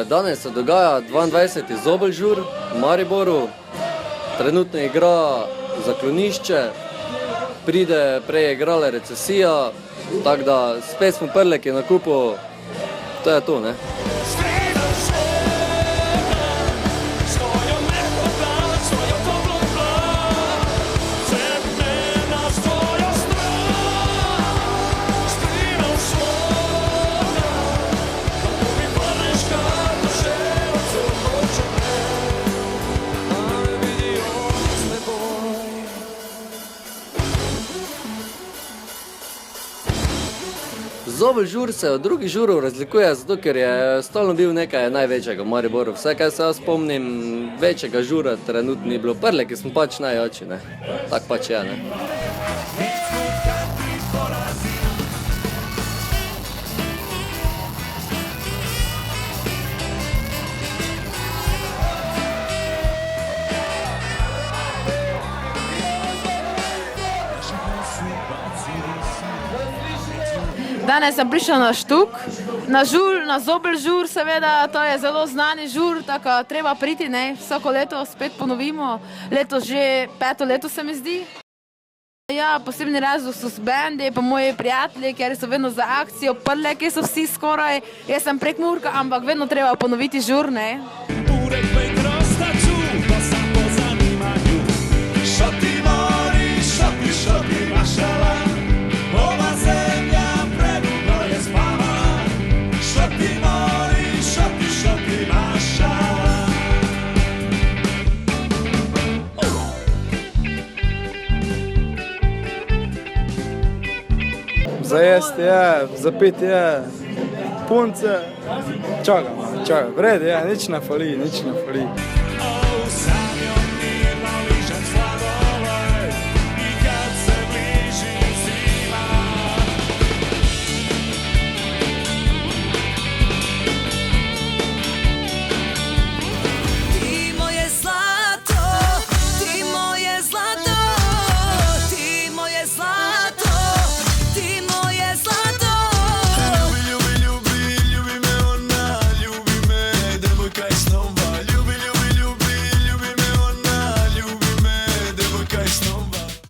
Danes se dogaja 22. Zobelžur v Mariboru. Trenutno igra Zaklonišče, pride prej igrala Recesija, tako da spet smo Prleki na kupu, to je to, ne? Zobelžur se od drugih žurov razlikuje, zato ker je stalno bil nekaj največjega v Mariboru. Vse, kaj se jaz spomnim, večjega žura trenutno ni bilo. Prleki smo pač najjači, ne. Tak pač je, ne. Danes sem prišla na Štuk, na Zobelžur, seveda, to je zelo znani žur, tako treba priti, ne, vsako leto spet ponovimo, letos že 5. leto se mi zdi. Ja, posebni razlog so bendi, pa moji prijatelji, ker so vedno za akcijo, Prleki so vsi skoraj, jaz sem Prekmurka, ampak vedno treba ponoviti žur, ne. Za jesti je, za piti je, punce, čakam, v redu je, nič ne fali.